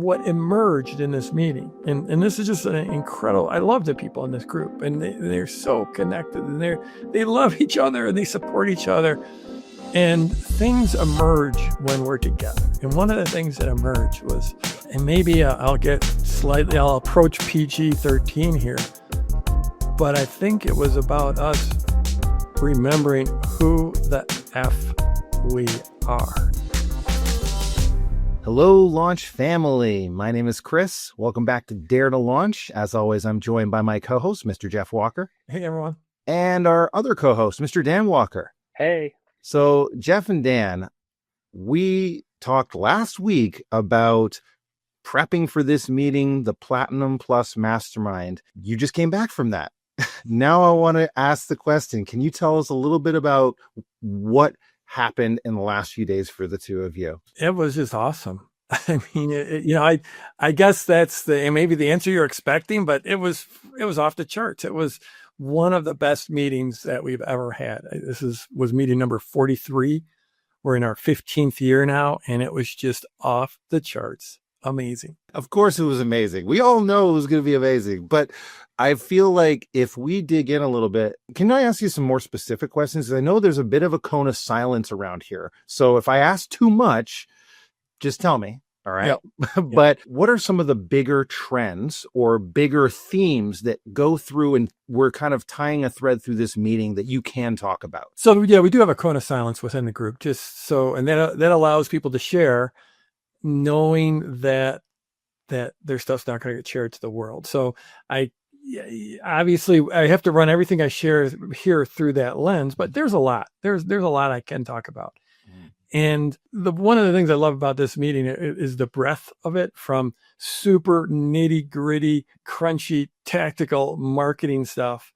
what emerged in this meeting, and this is just an incredible, I love the people in this group, and they're so connected, and they love each other, and they support each other, and things emerge when we're together. And one of the things that emerged was, and maybe I'll approach PG-13 here, but I think it was about us remembering who the F we are. Hello, Launch family. My name is Chris. Welcome back to Dare to Launch. As always, I'm joined by my co-host, Mr. Jeff Walker. Hey, everyone. And our other co-host, Mr. Dan Walker. Hey. So, Jeff and Dan, we talked last week about prepping for this meeting, the Platinum Plus Mastermind. You just came back from that. Now I want to ask the question, can you tell us a little bit about what happened in the last few days for the two of you? It was just awesome. I mean, I guess that's maybe the answer you're expecting, but it was off the charts. It was one of the best meetings that we've ever had. This was meeting number 43. We're in our 15th year now, and it was just off the charts. Amazing. Of course it was amazing. We all know it was going to be amazing, but I feel like if we dig in a little bit, can I ask you some more specific questions? Because I know there's a bit of a cone of silence around here. So if I ask too much, just tell me. All right. Yep. But what are some of the bigger trends or bigger themes that go through, and we're kind of tying a thread through this meeting that you can talk about? So yeah, we do have a cone of silence within the group, and that allows people to share, knowing that their stuff's not going to get shared to the world. So obviously I have to run everything I share here through that lens, but there's a lot I can talk about. And one of the things I love about this meeting is the breadth of it, from super nitty gritty, crunchy, tactical marketing stuff,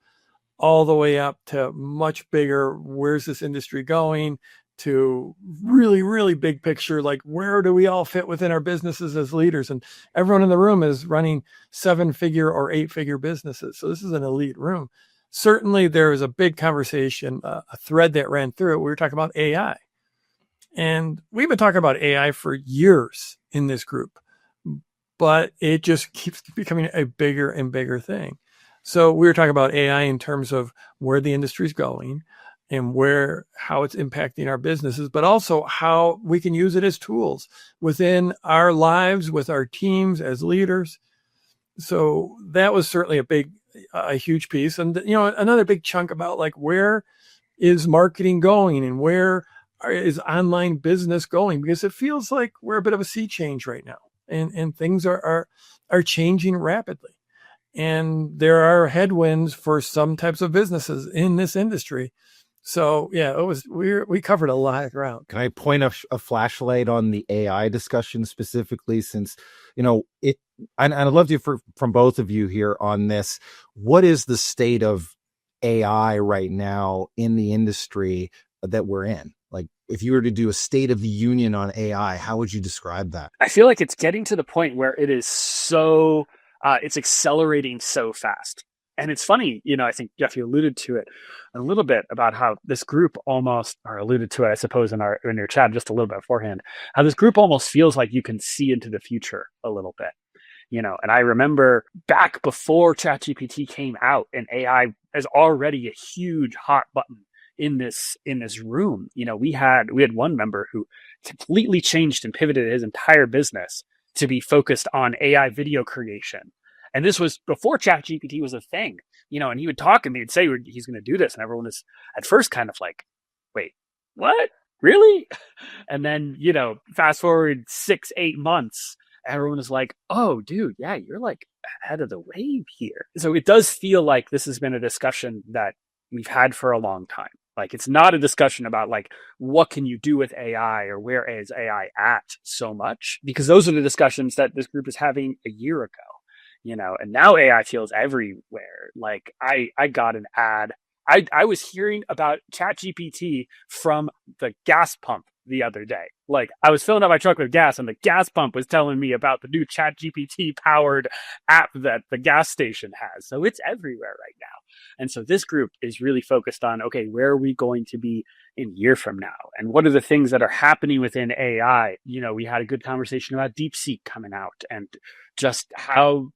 all the way up to much bigger, where's this industry going, to really, really big picture, like where do we all fit within our businesses as leaders? And everyone in the room is running 7-figure or 8-figure businesses. So this is an elite room. Certainly there was a big conversation, a thread that ran through it. We were talking about AI. And we've been talking about AI for years in this group, but it just keeps becoming a bigger and bigger thing. So we were talking about AI in terms of where the industry's going and how it's impacting our businesses, but also how we can use it as tools within our lives, with our teams as leaders. So that was certainly a huge piece. And, another big chunk about like, where is marketing going and where is online business going? Because it feels like we're a bit of a sea change right now, and things are changing rapidly. And there are headwinds for some types of businesses in this industry. So yeah, we covered a lot of ground. Can I point a flashlight on the AI discussion specifically, since, and I'd love to hear from both of you here on this. What is the state of AI right now in the industry that we're in? Like, if you were to do a state of the union on AI, how would you describe that? I feel like it's getting to the point where it is so, it's accelerating so fast. And it's funny, I think, Jeff, you alluded to it a little bit about how this group almost, or alluded to it, I suppose, in your chat just a little bit beforehand, how this group almost feels like you can see into the future a little bit, and I remember back before ChatGPT came out, and AI is already a huge hot button in this room. We had one member who completely changed and pivoted his entire business to be focused on AI video creation. And this was before ChatGPT was a thing, and he would talk and he'd say he's going to do this. And everyone is at first kind of like, wait, what? Really? And then, fast forward 6-8 months, everyone is like, oh, dude, yeah, you're like ahead of the wave here. So it does feel like this has been a discussion that we've had for a long time. Like, it's not a discussion about like, what can you do with AI or where is AI at so much? Because those are the discussions that this group is having a year ago. And now AI feels everywhere. Like I got an ad. I was hearing about ChatGPT from the gas pump the other day. Like, I was filling up my truck with gas and the gas pump was telling me about the new chat GPT powered app that the gas station has. So it's everywhere right now. And so this group is really focused on, okay, where are we going to be in a year from now? And what are the things that are happening within AI? You know, we had a good conversation about DeepSeek coming out and just how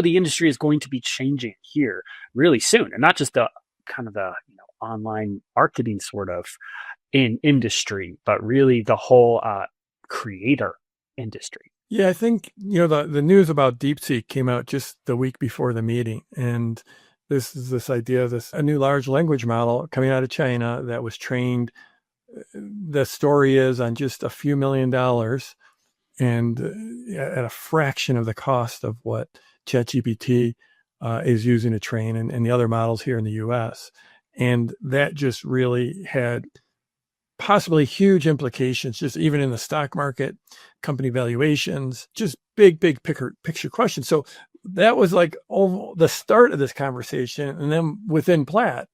the industry is going to be changing here really soon. And not just the kind of the online marketing sort of in industry, but really the whole creator industry. Yeah, I think, the news about DeepSeek came out just the week before the meeting. And this idea of a new large language model coming out of China that was trained, the story is, on just a few $1 million and at a fraction of the cost of what ChatGPT is using to train and the other models here in the US. And that just really had possibly huge implications, just even in the stock market, company valuations, just big picture questions. So that was like the start of this conversation. And then within Platt,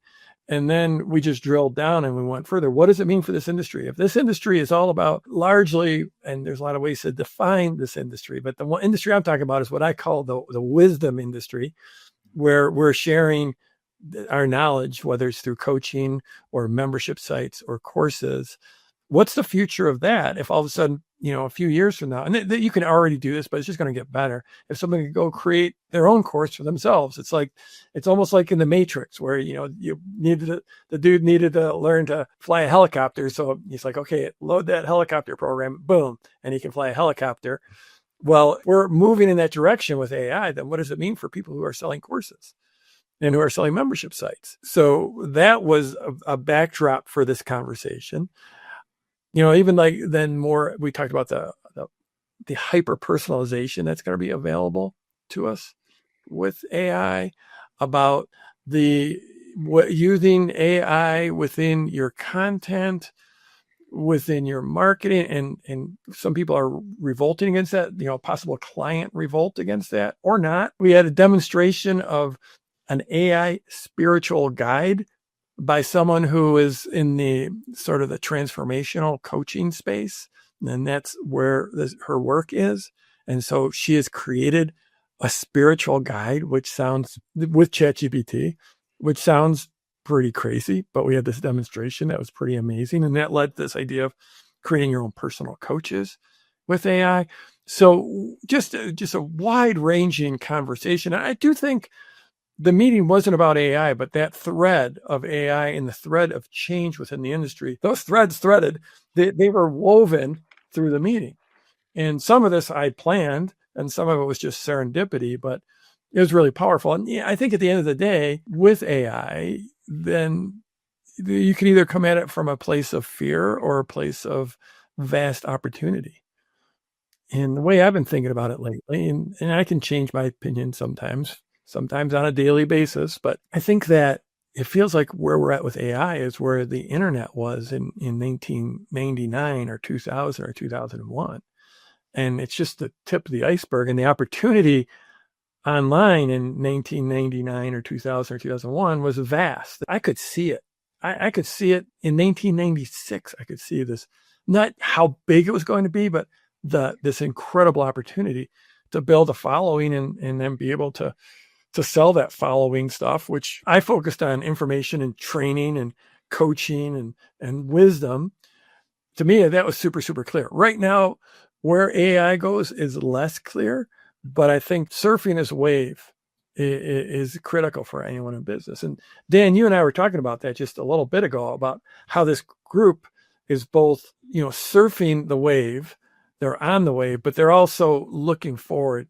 and then we just drilled down and we went further. What does it mean for this industry? If this industry is all about largely, and there's a lot of ways to define this industry, but the one industry I'm talking about is what I call the wisdom industry, where we're sharing our knowledge, whether it's through coaching or membership sites or courses. What's the future of that? If all of a sudden, a few years from now, and you can already do this, but it's just going to get better. If someone could go create their own course for themselves, it's almost like in the Matrix where, the dude needed to learn to fly a helicopter. So he's like, okay, load that helicopter program, boom, and he can fly a helicopter. Well, we're moving in that direction with AI. Then what does it mean for people who are selling courses and who are selling membership sites? So that was a backdrop for this conversation. Even like then more, we talked about the hyper personalization that's going to be available to us with AI, about using AI within your content, within your marketing, and some people are revolting against that, possible client revolt against that or not. We had a demonstration of an AI spiritual guide by someone who is in the sort of the transformational coaching space. And that's where her work is. And so she has created a spiritual guide, which sounds, with ChatGPT, which sounds pretty crazy, but we had this demonstration that was pretty amazing. And that led to this idea of creating your own personal coaches with AI. So just a wide ranging conversation. I do think the meeting wasn't about AI, but that thread of AI and the thread of change within the industry, those threads they were woven through the meeting. And some of this I planned and some of it was just serendipity, but it was really powerful. And I think at the end of the day, with AI, then you can either come at it from a place of fear or a place of vast opportunity. And the way I've been thinking about it lately, and I can change my opinion sometimes on a daily basis, but I think that it feels like where we're at with AI is where the internet was in 1999 or 2000 or 2001. And it's just the tip of the iceberg, and the opportunity online in 1999 or 2000 or 2001 was vast. I could see it. I could see it in 1996. I could see this, not how big it was going to be, but this incredible opportunity to build a following and then be able to sell that following stuff, which I focused on information and training and coaching and wisdom. To me, that was super, super clear. Right now, where AI goes is less clear, but I think surfing this wave is critical for anyone in business. And Dan, you and I were talking about that just a little bit ago, about how this group is both, surfing the wave, they're on the wave, but they're also looking forward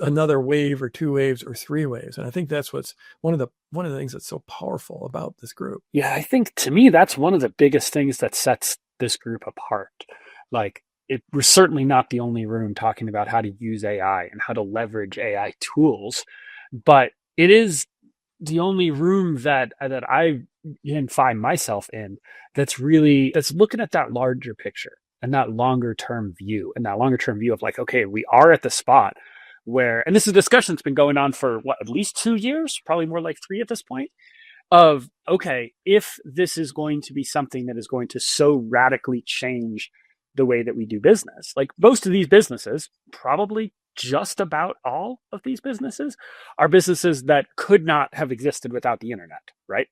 another wave or two waves or three waves. And I think that's what's one of the things that's so powerful about this group. Yeah, I think to me, that's one of the biggest things that sets this group apart. Like, we're certainly not the only room talking about how to use AI and how to leverage AI tools, but it is the only room that I can find myself in that's looking at that larger picture and that longer term view of like, okay, we are at the spot where, and this is a discussion that's been going on for at least 2 years, probably more like 3 at this point. of, okay, if this is going to be something that is going to so radically change the way that we do business, like most of these businesses, probably just about all of these businesses, are businesses that could not have existed without the internet, right?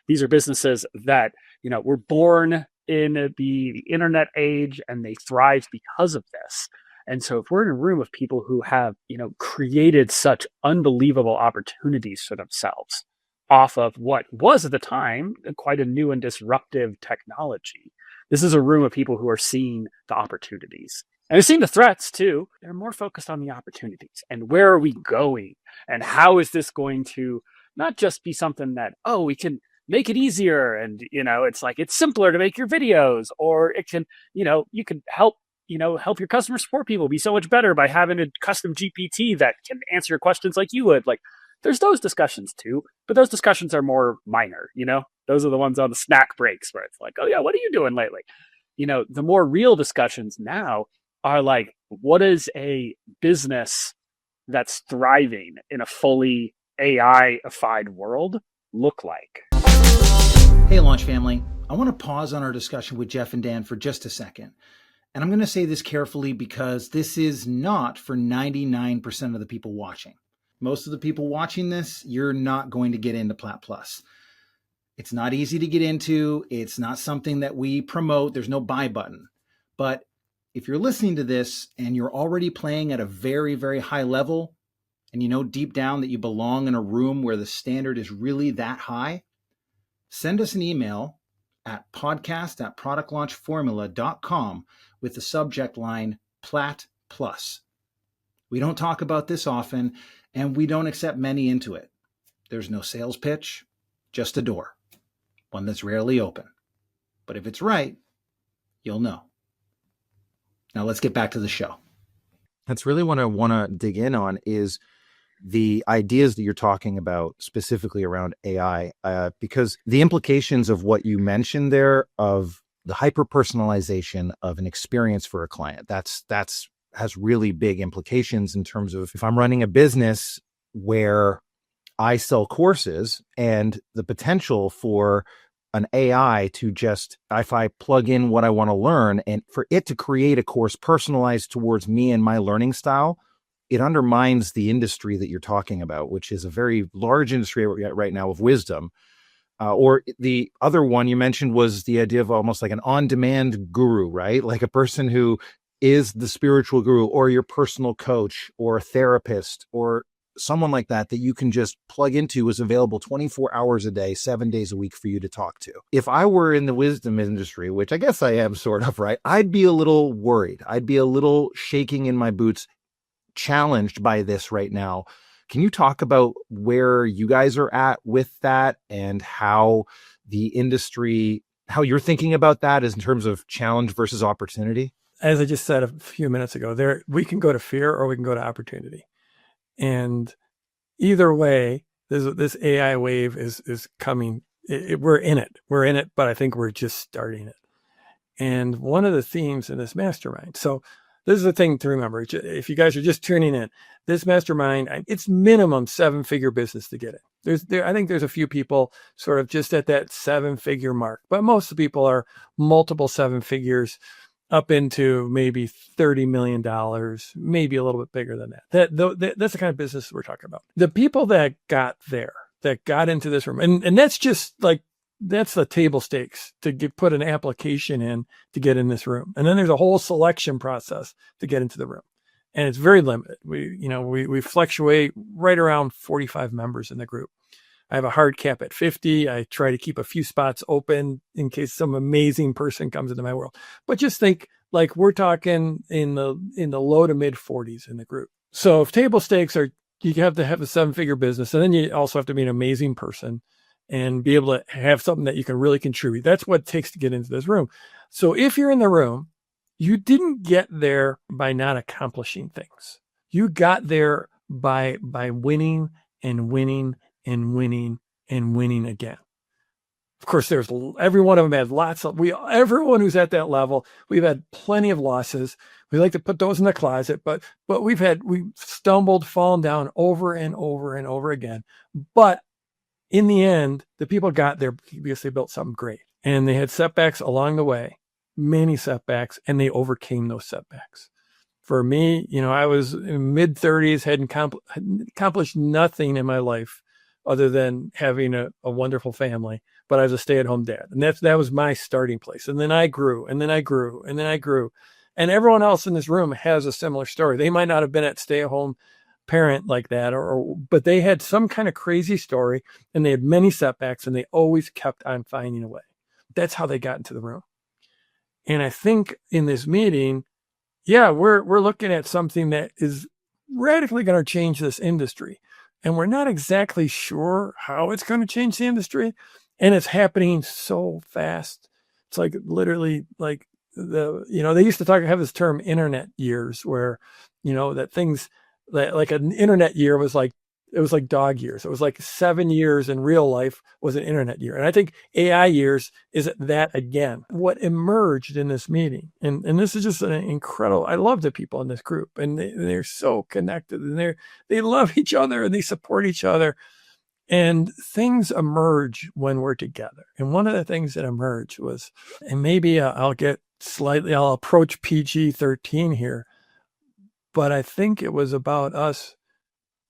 These are businesses that, were born in the internet age and they thrive because of this. And so if we're in a room of people who have, created such unbelievable opportunities for themselves off of what was at the time quite a new and disruptive technology, this is a room of people who are seeing the opportunities. And they're seeing the threats too. They're more focused on the opportunities and where are we going and how is this going to not just be something that, oh, we can make it easier. And, it's like, it's simpler to make your videos, or it can, you can help your customer support people be so much better by having a custom GPT that can answer your questions like you would. Like, there's those discussions too, but those discussions are more minor, those are the ones on the snack breaks where it's like, oh yeah, what are you doing lately? The more real discussions now are like, what is a business that's thriving in a fully AI-ified world look like? Hey, Launch family. I want to pause on our discussion with Jeff and Dan for just a second. And I'm going to say this carefully because this is not for 99% of the people watching. Most of the people watching this, you're not going to get into Plat Plus. It's not easy to get into. It's not something that we promote. There's no buy button. But if you're listening to this and you're already playing at a very, very high level, and you know deep down that you belong in a room where the standard is really that high, send us an email at podcast@productlaunchformula.com with the subject line Plat Plus. We don't talk about this often, and we don't accept many into it. There's no sales pitch, just a door, one that's rarely open. But if it's right, you'll know. Now let's get back to the show. That's really what I want to dig in on is the ideas that you're talking about specifically around AI, because the implications of what you mentioned there of the hyper-personalization of an experience for a client, that's has really big implications in terms of if I'm running a business where I sell courses and the potential for an AI to just, if I plug in what I want to learn and for it to create a course personalized towards me and my learning style, it undermines the industry that you're talking about, which is a very large industry right now of wisdom. Or the other one you mentioned was the idea of almost like an on-demand guru, right? Like a person who is the spiritual guru or your personal coach or a therapist or someone like that you can just plug into is available 24 hours a day, 7 days a week for you to talk to. If I were in the wisdom industry, which I guess I am sort of, right, I'd be a little worried. I'd be a little shaking in my boots, challenged by this right now. Can you talk about where you guys are at with that and how the industry, how you're thinking about that is in terms of challenge versus opportunity? As I just said a few minutes ago, we can go to fear or we can go to opportunity. And either way, this AI wave is coming. We're in it. We're in it, but I think we're just starting it. And one of the themes in this mastermind. So this is the thing to remember. If you guys are just tuning in, this mastermind, it's minimum 7-figure business to get it. I think there's a few people sort of just at that 7-figure mark, but most of the people are multiple 7 figures up into maybe $30 million, maybe a little bit bigger than that. That's the kind of business we're talking about. The people that got there, that got into this room, and that's just like, that's the table stakes to put an application in to get in this room. And then there's a whole selection process to get into the room. And it's very limited. We fluctuate right around 45 members in the group. I have a hard cap at 50. I try to keep a few spots open in case some amazing person comes into my world. But just think like we're talking in the low to mid 40s in the group. So if table stakes are, you have to have a 7-figure business, and then you also have to be an amazing person and be able to have something that you can really contribute. That's what it takes to get into this room. So if you're in the room, you didn't get there by not accomplishing things. You got there by winning and winning and winning and winning again. Of course, every one of them had lots of, everyone who's at that level, we've had plenty of losses. We like to put those in the closet, but we've stumbled, fallen down over and over and over again. But in the end, the people got there because they built something great, and they had setbacks along the way, many setbacks, and they overcame those setbacks. For me, I was in mid-30s, hadn't accomplished nothing in my life other than having a wonderful family, but I was a stay-at-home dad. And that was my starting place. And then I grew, and then I grew, and then I grew. And everyone else in this room has a similar story. They might not have been at stay-at-home parent like that, but they had some kind of crazy story, and they had many setbacks, and they always kept on finding a way. That's how they got into the room. And I think in this meeting, we're looking at something that is radically going to change this industry. And we're not exactly sure how it's going to change the industry. And it's happening so fast. It's like literally like they used to have this term internet years where, that things that like an internet year was like, it was like dog years. It was like 7 years in real life was an internet year. And I think AI years is that again. What emerged in this meeting, and this is just an incredible, I love the people in this group, and they're so connected, and they love each other, and they support each other. And things emerge when we're together. And one of the things that emerged was, and maybe I'll approach PG-13 here, but I think it was about us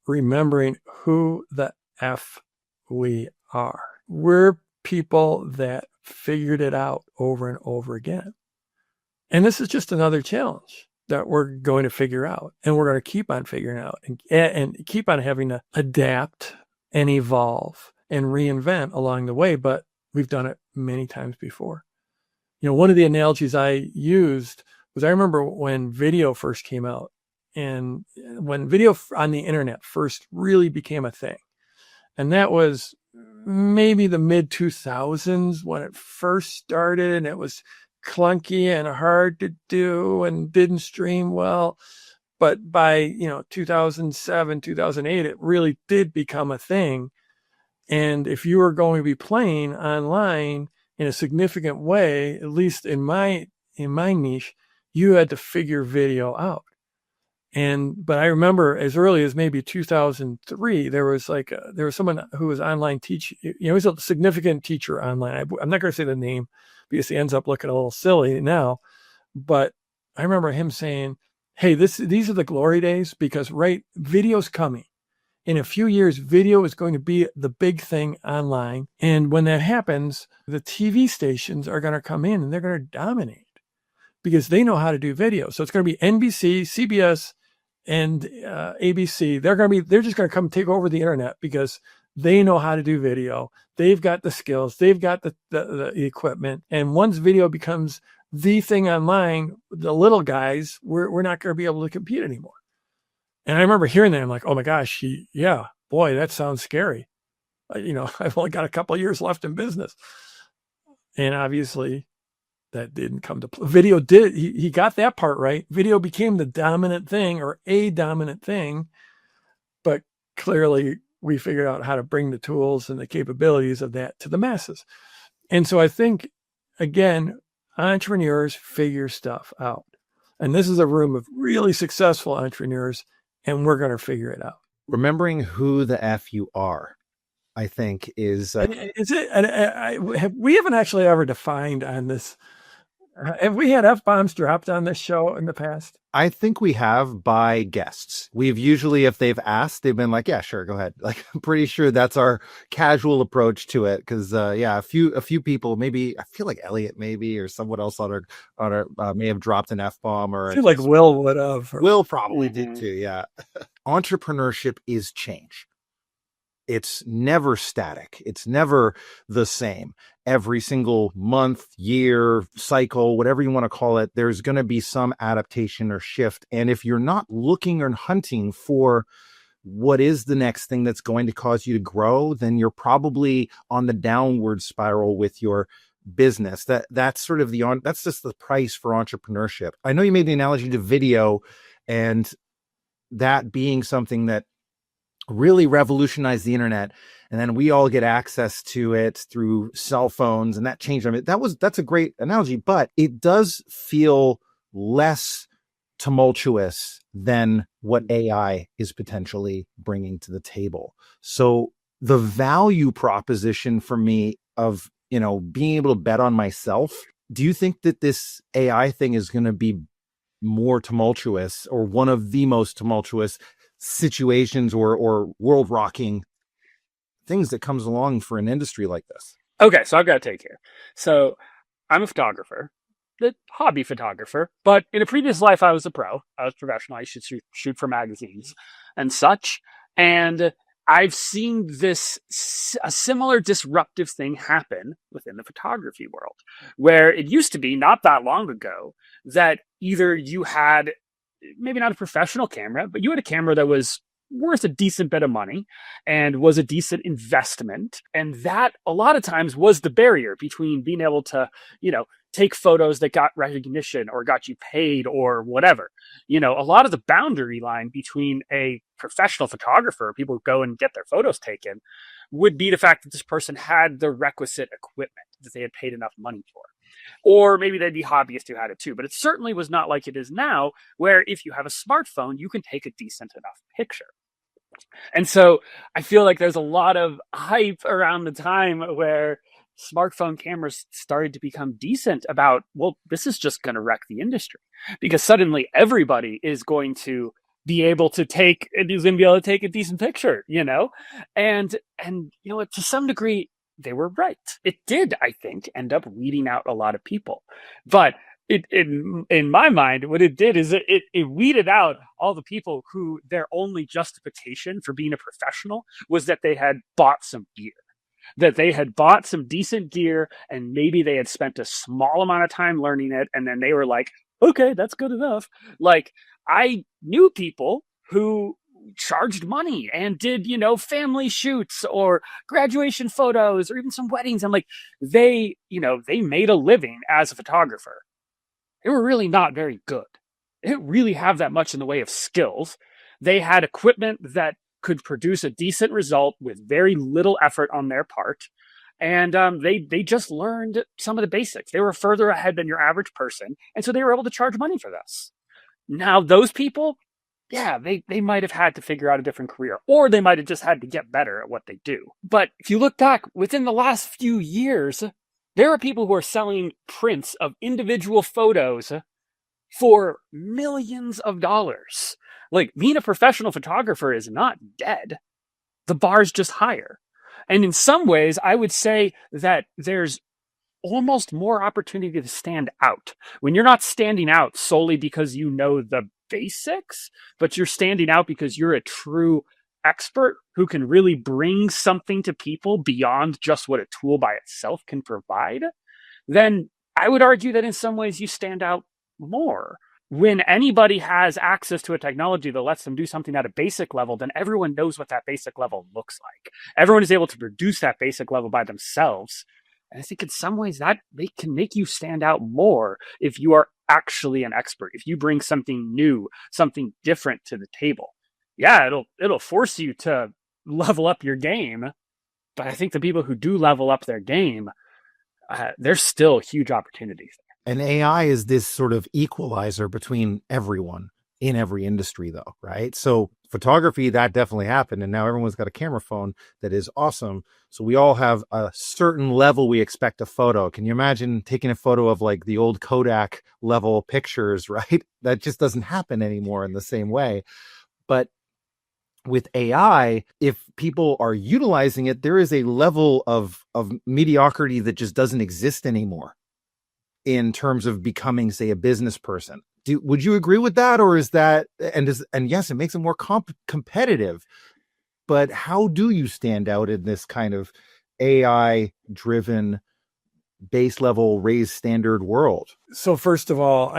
remembering who the F we are. We're people that figured it out over and over again. And this is just another challenge that we're going to figure out. And we're going to keep on figuring out and keep on having to adapt and evolve and reinvent along the way. But we've done it many times before. One of the analogies I used was I remember when video first came out. And when video on the internet first really became a thing, and that was maybe the mid 2000s when it first started, and it was clunky and hard to do and didn't stream well. But by, 2007, 2008, it really did become a thing. And if you were going to be playing online in a significant way, at least in my niche, you had to figure video out. But I remember as early as maybe 2003, there was someone who was online teaching. He was a significant teacher online. I'm not going to say the name because he ends up looking a little silly now. But I remember him saying, "Hey, these are the glory days because video's coming. In a few years, video is going to be the big thing online. And when that happens, the TV stations are going to come in and they're going to dominate because they know how to do video. So it's going to be NBC, CBS, and ABC. They're just going to come take over the internet because they know how to do video. They've got the skills. They've got the equipment. And once video becomes the thing online, the little guys, we're not going to be able to compete anymore." And I remember hearing that. I'm like, oh my gosh, boy, that sounds scary. I've only got a couple of years left in business. And obviously that didn't come to play. Video did. He got that part right. Video became the dominant thing or a dominant thing. But clearly we figured out how to bring the tools and the capabilities of that to the masses. And so I think, again, entrepreneurs figure stuff out. And this is a room of really successful entrepreneurs, and we're going to figure it out. Remembering who the F you are, I think is we haven't actually ever defined on this. Have we had F-bombs dropped on this show in the past? I think we have by guests. We've usually, if they've asked, they've been like, yeah, sure, go ahead. Like, I'm pretty sure that's our casual approach to it. Cause a few people, maybe I feel like Elliot maybe, or someone else on our may have dropped an F-bomb, or I feel like Will would have. Will probably did too. Yeah. Entrepreneurship is change. It's never static. It's never the same. Every single month, year, cycle, whatever you want to call it, there's going to be some adaptation or shift. And if you're not looking or hunting for what is the next thing that's going to cause you to grow, then you're probably on the downward spiral with your business. That's sort of that's just the price for entrepreneurship. I know you made the analogy to video, and that being something that really revolutionized the internet, and then we all get access to it through cell phones, and that changed. I mean, that's a great analogy, but it does feel less tumultuous than what AI is potentially bringing to the table. So the value proposition for me of, being able to bet on myself. Do you think that this AI thing is going to be more tumultuous, or one of the most tumultuous situations or world rocking things that comes along for an industry like this? Okay, so I've got to take here. So I'm a photographer, the hobby photographer, but in a previous life, I was a pro. I was professional. I used to shoot for magazines and such. And I've seen a similar disruptive thing happen within the photography world, where it used to be not that long ago that either you had maybe not a professional camera, but you had a camera that was worth a decent bit of money and was a decent investment. And that a lot of times was the barrier between being able to, take photos that got recognition or got you paid or whatever. A lot of the boundary line between a professional photographer, people who go and get their photos taken, would be the fact that this person had the requisite equipment that they had paid enough money for. Or maybe they'd be hobbyists who had it too. But it certainly was not like it is now, where if you have a smartphone, you can take a decent enough picture. And so I feel like there's a lot of hype around the time where smartphone cameras started to become decent about, well, this is just going to wreck the industry, because suddenly everybody is going to be able to take a decent picture, and to some degree, they were right. It did, I think, end up weeding out a lot of people. But in my mind, what it did is it weeded out all the people who their only justification for being a professional was that they had bought some gear, that they had bought some decent gear, and maybe they had spent a small amount of time learning it. And then they were like, okay, that's good enough. Like, I knew people who charged money and did, family shoots or graduation photos or even some weddings. And like, they made a living as a photographer. They were really not very good. They didn't really have that much in the way of skills. They had equipment that could produce a decent result with very little effort on their part. And they just learned some of the basics. They were further ahead than your average person. And so they were able to charge money for this. Now, those people, yeah, they might have had to figure out a different career, or they might have just had to get better at what they do. But if you look back within the last few years, there are people who are selling prints of individual photos for millions of dollars. Like, being a professional photographer is not dead. The bar's just higher. And in some ways, I would say that there's almost more opportunity to stand out when you're not standing out solely because you know the basics, but you're standing out because you're a true expert who can really bring something to people beyond just what a tool by itself can provide. Then I would argue that in some ways you stand out more. When anybody has access to a technology that lets them do something at a basic level, then everyone knows what that basic level looks like. Everyone is able to produce that basic level by themselves. And I think in some ways that they can make you stand out more if you are actually an expert, if you bring something new, something different to the table. Yeah, it'll force you to level up your game. But I think the people who do level up their game, there's still huge opportunities there. And AI is this sort of equalizer between everyone in every industry, though, right? So photography, that definitely happened. And now everyone's got a camera phone that is awesome. So we all have a certain level we expect a photo. Can you imagine taking a photo of like the old Kodak level pictures, right? That just doesn't happen anymore in the same way. But with AI, if people are utilizing it, there is a level of mediocrity that just doesn't exist anymore in terms of becoming, say, a business person. Would you agree with that? Or is that, and yes, it makes it more competitive, but how do you stand out in this kind of AI driven base level raised standard world? So first of all,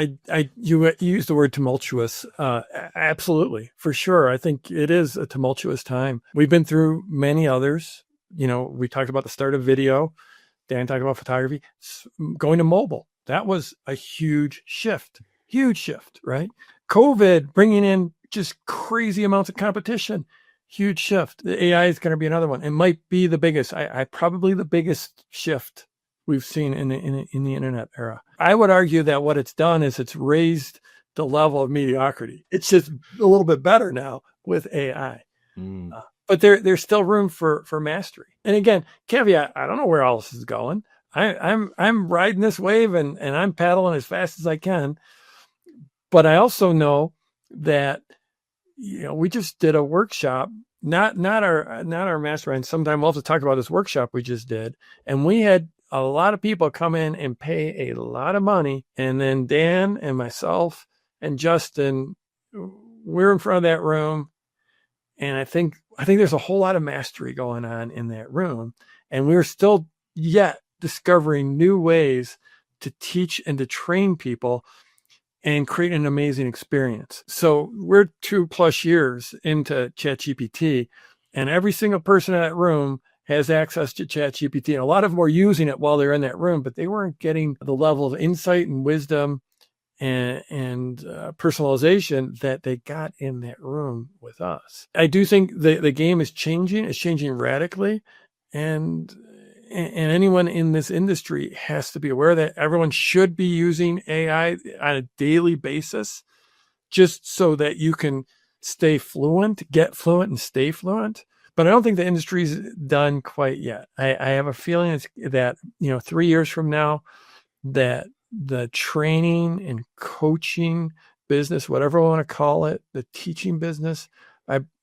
you used the word tumultuous. Absolutely, for sure. I think it is a tumultuous time. We've been through many others. We talked about the start of video. Dan talked about photography, going to mobile. That was a huge shift, right? COVID bringing in just crazy amounts of competition, huge shift. The AI is going to be another one. It might be the biggest, probably the biggest shift we've seen in the internet era. I would argue that what it's done is it's raised the level of mediocrity. It's just a little bit better now with AI. but there's still room for mastery. And again, caveat, I don't know where all this is going. I'm riding this wave and I'm paddling as fast as I can. But I also know that, we just did a workshop, not our mastermind. Sometime we'll have to talk about this workshop we just did. And we had a lot of people come in and pay a lot of money. And then Dan and myself and Justin, we're in front of that room. And I think there's a whole lot of mastery going on in that room. And we're still yet discovering new ways to teach and to train people and create an amazing experience. So we're 2+ years into ChatGPT, and every single person in that room has access to ChatGPT. And a lot of them were using it while they're in that room, but they weren't getting the level of insight and wisdom and personalization that they got in that room with us. I do think the game is changing. It's changing radically. And anyone in this industry has to be aware that everyone should be using AI on a daily basis, just so that you can stay fluent, get fluent, and stay fluent. But I don't think the industry's done quite yet. I have a feeling that 3 years from now, that the training and coaching business, whatever I want to call it, the teaching business,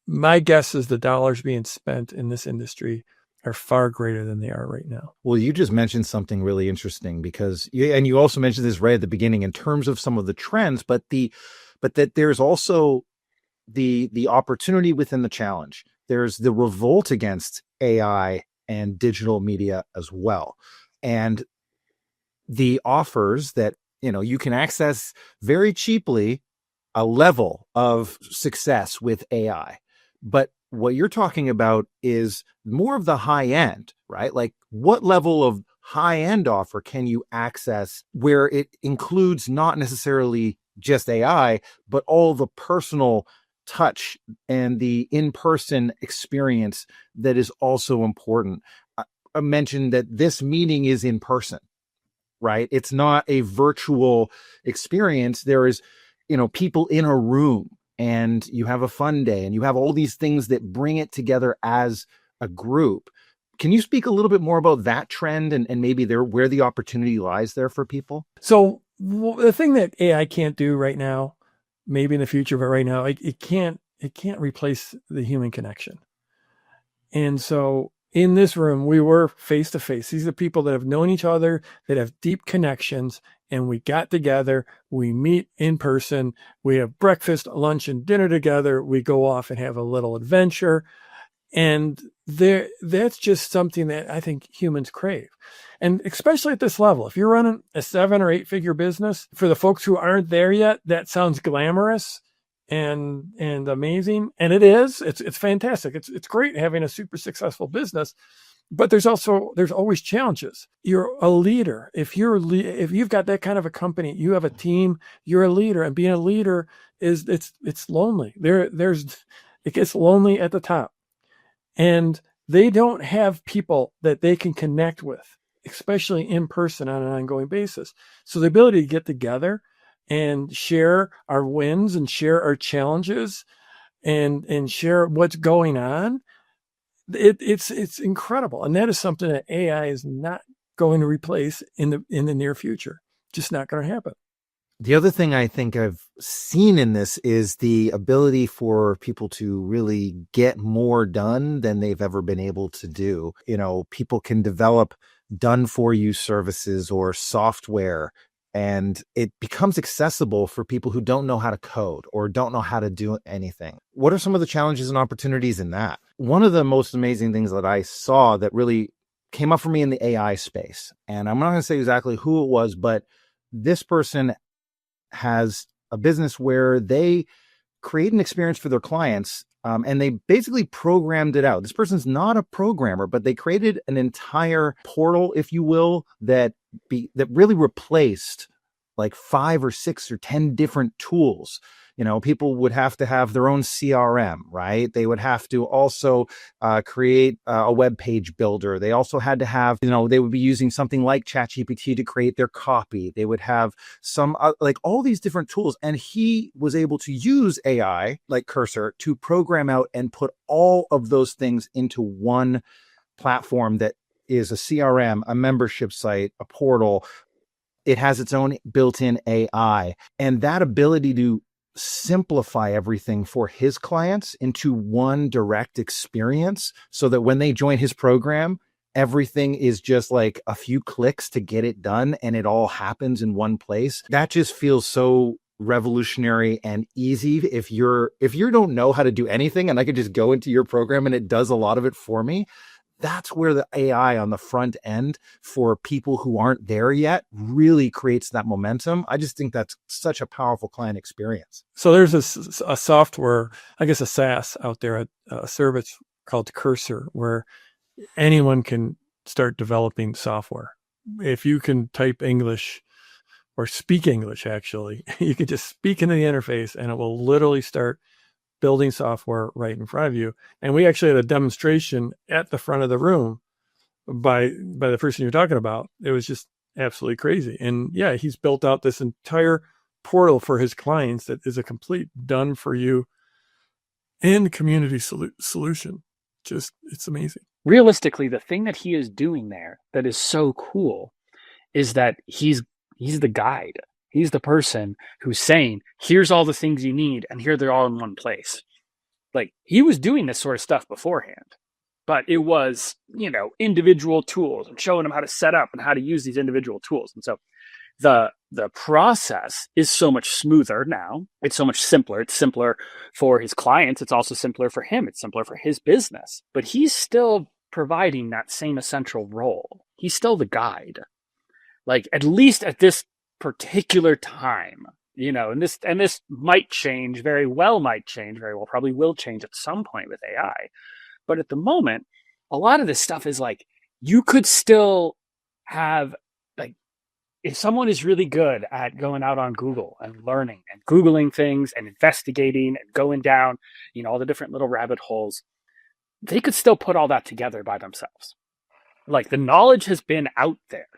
my guess is the dollars being spent in this industry are far greater than they are right now. Well, you just mentioned something really interesting because you also mentioned this right at the beginning in terms of some of the trends, but that there's also the opportunity within the challenge. There's the revolt against AI and digital media as well. And the offers that, you can access very cheaply a level of success with AI. But what you're talking about is more of the high end, right? Like what level of high end offer can you access where it includes not necessarily just AI, but all the personal touch and the in-person experience that is also important. I mentioned that this meeting is in person, right? It's not a virtual experience. There is, people in a room, and you have a fun day, and you have all these things that bring it together as a group. Can you speak a little bit more about that trend and maybe where the opportunity lies there for people? So the thing that AI can't do right now, maybe in the future, but right now, it can't replace the human connection. And so in this room, we were face to face. These are people that have known each other, that have deep connections, and we got together, we meet in person, we have breakfast, lunch, and dinner together, we go off and have a little adventure. And that's just something that I think humans crave. And especially at this level, if you're running a 7 or 8 figure business, for the folks who aren't there yet, that sounds glamorous and amazing. And it is, it's fantastic. It's great having a super successful business. But there's always challenges. You're a leader. If you've got that kind of a company, you have a team, you're a leader, and being a leader it's lonely. It gets lonely at the top, and they don't have people that they can connect with, especially in person on an ongoing basis. So the ability to get together and share our wins and share our challenges and share what's going on, it's incredible. And that is something that AI is not going to replace in the near future. Just not going to happen. The other thing I think I've seen in this is the ability for people to really get more done than they've ever been able to do. People can develop done for you services or software, and it becomes accessible for people who don't know how to code or don't know how to do anything. What are some of the challenges and opportunities in that? One of the most amazing things that I saw that really came up for me in the AI space, and I'm not going to say exactly who it was, but this person has a business where they create an experience for their clients, and they basically programmed it out. This person's not a programmer, but they created an entire portal, if you will, that really replaced like 5 or 6 or 10 different tools. People would have to have their own CRM, right? They would have to also create a web page builder. They also had to have, they would be using something like ChatGPT to create their copy. They would have some like all these different tools. And he was able to use AI like Cursor to program out and put all of those things into one platform that is a CRM, a membership site, a portal. It has its own built-in AI, and that ability to simplify everything for his clients into one direct experience so that when they join his program, everything is just like a few clicks to get it done and it all happens in one place. That just feels so revolutionary and easy. If you don't know how to do anything and I could just go into your program and it does a lot of it for me, that's where the AI on the front end for people who aren't there yet really creates that momentum. I just think that's such a powerful client experience. So there's a software, I guess a SaaS out there, a service called Cursor, where anyone can start developing software. If you can type English or speak English, actually, you can just speak into the interface and it will literally start building software right in front of you. And we actually had a demonstration at the front of the room by the person you're talking about. It was just absolutely crazy. And yeah, he's built out this entire portal for his clients that is a complete done for you and community solution. Just, it's amazing. Realistically, the thing that he is doing there that is so cool is that he's the guide. He's the person who's saying, here's all the things you need, and here they're all in one place. Like, he was doing this sort of stuff beforehand, but it was, individual tools and showing them how to set up and how to use these individual tools. And so the process is so much smoother now. It's so much simpler. It's simpler for his clients. It's also simpler for him. It's simpler for his business. But he's still providing that same essential role. He's still the guide. Like, at least at this particular time, and this might change, very well, probably will change at some point with AI. But at the moment, a lot of this stuff is like, you could still have, like, if someone is really good at going out on Google and learning and Googling things and investigating and going down, all the different little rabbit holes, they could still put all that together by themselves. Like, the knowledge has been out there,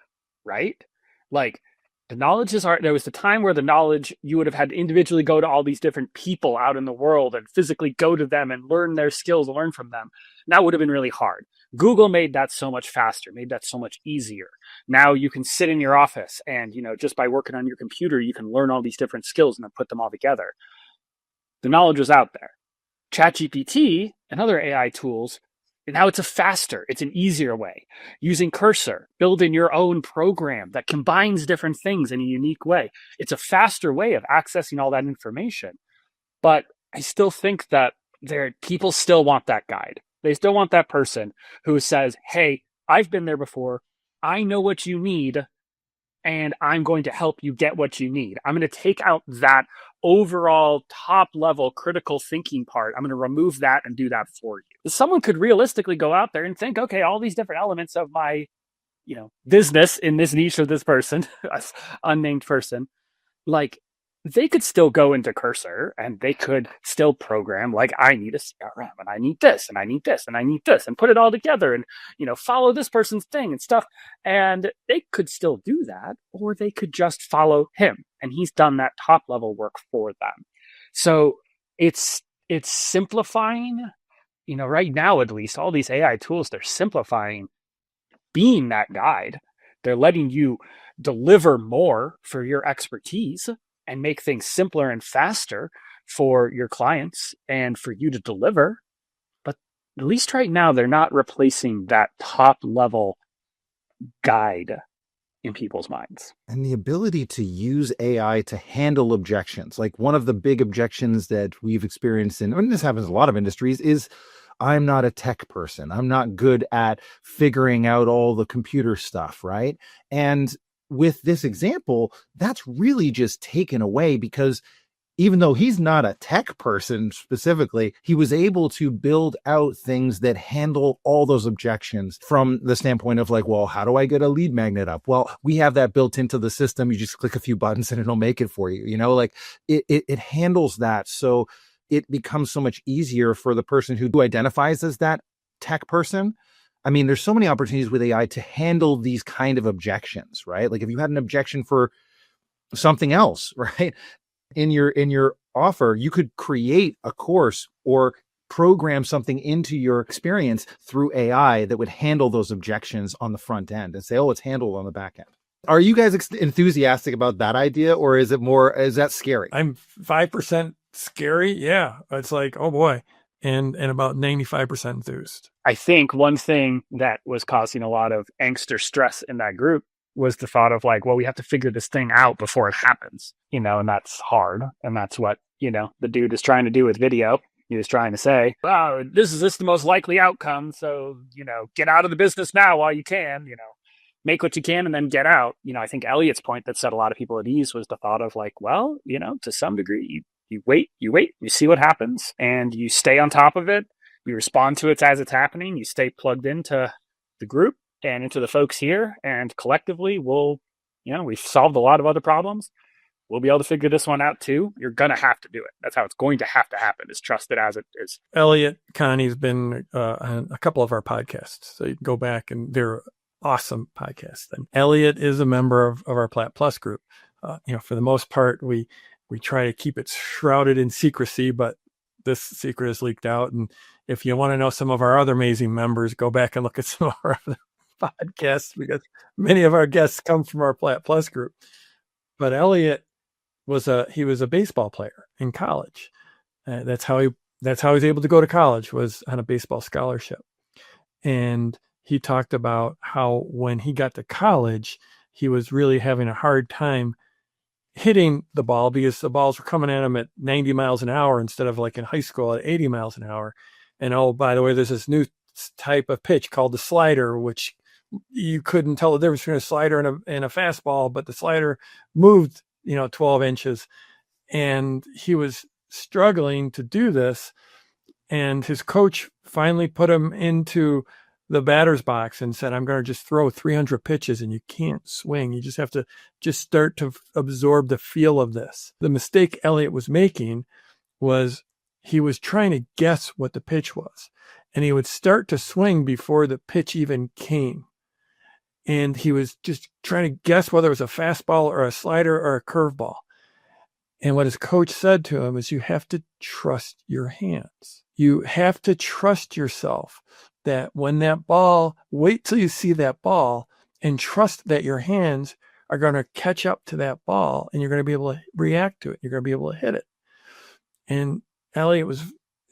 right? Like, the knowledge is there was the time where the knowledge, you would have had to individually go to all these different people out in the world and physically go to them and learn their skills and learn from them. And that would have been really hard. Google made that so much faster, made that so much easier. Now you can sit in your office and, just by working on your computer, you can learn all these different skills and then put them all together. The knowledge was out there. ChatGPT and other AI tools, now it's an easier way. Using Cursor, building your own program that combines different things in a unique way. It's a faster way of accessing all that information. But I still think that people still want that guide. They still want that person who says, hey, I've been there before. I know what you need, and I'm going to help you get what you need. I'm going to take out that overall top level critical thinking part. I'm going to remove that and do that for you. Someone could realistically go out there and think, okay, all these different elements of my, business in this niche of this person, unnamed person, like, they could still go into Cursor and they could still program, like, I need a CRM and I need this and I need this and I need this, and put it all together and, follow this person's thing and stuff. And they could still do that, or they could just follow him. And he's done that top level work for them. So it's simplifying, right now, at least all these AI tools, they're simplifying being that guide. They're letting you deliver more for your expertise and make things simpler and faster for your clients and for you to deliver. But at least right now, they're not replacing that top level guide in people's minds. And the ability to use AI to handle objections. Like, one of the big objections that we've experienced and this happens in a lot of industries, is I'm not a tech person. I'm not good at figuring out all the computer stuff, right? And with this example, that's really just taken away, because even though he's not a tech person specifically, he was able to build out things that handle all those objections from the standpoint of like, well, how do I get a lead magnet up? Well, we have that built into the system. You just click a few buttons and it'll make it for you. You know, like it handles that. So it becomes so much easier for the person who identifies as that tech person. I mean, there's so many opportunities with AI to handle these kind of objections, right? Like if you had an objection for something else, right? In your offer, you could create a course or program something into your experience through AI that would handle those objections on the front end and say, oh, it's handled on the back end. Are you guys enthusiastic about that idea, or is that scary? I'm 5% scary. Yeah. It's like, oh boy. And about 95% enthused. I think one thing that was causing a lot of angst or stress in that group was the thought of like, well, we have to figure this thing out before it happens, and that's hard. And that's what, the dude is trying to do with video. He was trying to say, oh, this is the most likely outcome. So, get out of the business now while you can, make what you can and then get out. I think Elliot's point that set a lot of people at ease was the thought of like, well, to some degree, you wait, you see what happens and you stay on top of it. You respond to it as it's happening. You stay plugged into the group and into the folks here, and collectively we've solved a lot of other problems. We'll be able to figure this one out too. You're going to have to do it. That's how it's going to have to happen, is trust it as it is. Elliot Connie's been on a couple of our podcasts. So you can go back and they're awesome podcasts. And Elliot is a member of our Plat Plus group. For the most part, we try to keep it shrouded in secrecy, but this secret is leaked out. And if you want to know some of our other amazing members, go back and look at some of our other podcasts, because many of our guests come from our Plat Plus group. But Elliot was a baseball player in college. That's how he was able to go to college, was on a baseball scholarship. And he talked about how when he got to college, he was really having a hard time hitting the ball because the balls were coming at him at 90 miles an hour instead of like in high school at 80 miles an hour. And oh, by the way, there's this new type of pitch called the slider, which you couldn't tell the difference between a slider and a fastball, but the slider moved, 12 inches. And he was struggling to do this. And his coach finally put him into the batter's box and said, I'm going to just throw 300 pitches and you can't swing. You just have to start to absorb the feel of this. The mistake Elliot was making was he was trying to guess what the pitch was. And he would start to swing before the pitch even came. And he was just trying to guess whether it was a fastball or a slider or a curveball. And what his coach said to him is, you have to trust your hands. You have to trust yourself that when that ball, wait till you see that ball and trust that your hands are going to catch up to that ball and you're going to be able to react to it. You're going to be able to hit it. And Elliot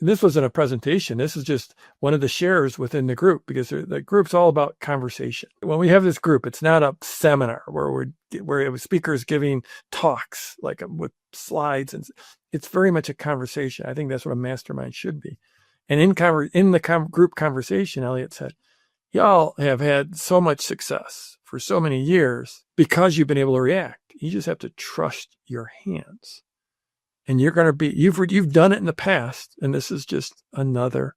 this wasn't a presentation. This is just one of the shares within the group, because the group's all about conversation. When we have this group, it's not a seminar where it was speakers giving talks like with slides, and it's very much a conversation. I think that's what a mastermind should be. And in the group conversation, Elliot said, y'all have had so much success for so many years because you've been able to react. You just have to trust your hands. And you're going to be, you've done it in the past, and this is just another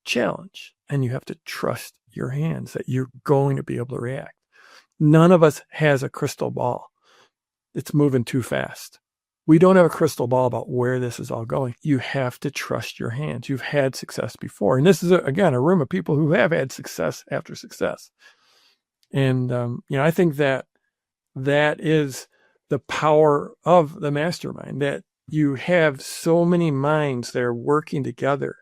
challenge. And you have to trust your hands that you're going to be able to react. None of us has a crystal ball. It's moving too fast. We don't have a crystal ball about where this is all going. You have to trust your hands. You've had success before. And this is, again, a room of people who have had success after success. And, I think that is the power of the mastermind, that you have so many minds that are working together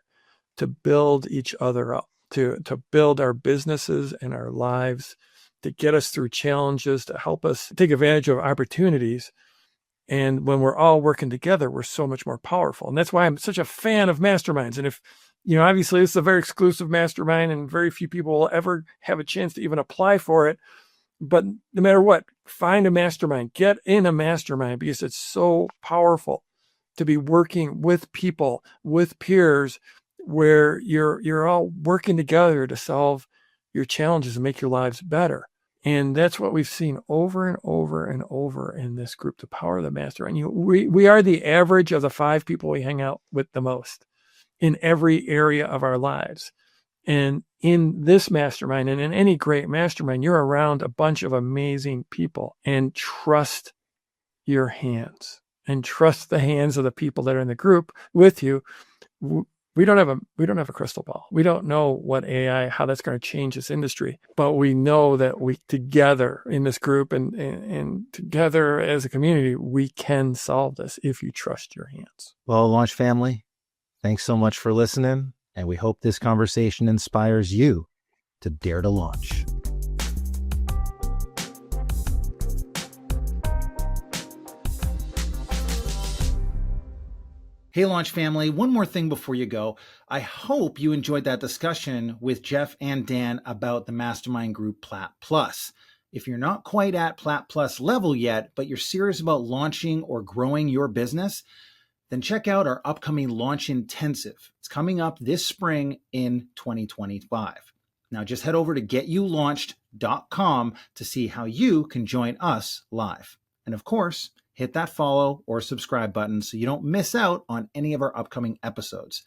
to build each other up, to build our businesses and our lives, to get us through challenges, to help us take advantage of opportunities. And when we're all working together, we're so much more powerful. And that's why I'm such a fan of masterminds. And if, obviously this is a very exclusive mastermind and very few people will ever have a chance to even apply for it. But no matter what, find a mastermind, get in a mastermind, because it's so powerful to be working with people, with peers, where you're all working together to solve your challenges and make your lives better. And that's what we've seen over and over and over in this group, the power of the mastermind. We are the average of the 5 people we hang out with the most in every area of our lives. And in this mastermind and in any great mastermind, you're around a bunch of amazing people, and trust your hands and trust the hands of the people that are in the group with you. We don't have a crystal ball. We don't know what AI, how that's going to change this industry, but we know that we together in this group and together as a community, we can solve this if you trust your hands. Well, Launch family, thanks so much for listening, and we hope this conversation inspires you to dare to launch. Hey, Launch family, one more thing before you go. I hope you enjoyed that discussion with Jeff and Dan about the Mastermind Group Plat Plus. If you're not quite at Plat Plus level yet, but you're serious about launching or growing your business, then check out our upcoming Launch Intensive. It's coming up this spring in 2025. Now just head over to getyouLaunched.com to see how you can join us live. And of course, hit that follow or subscribe button so you don't miss out on any of our upcoming episodes.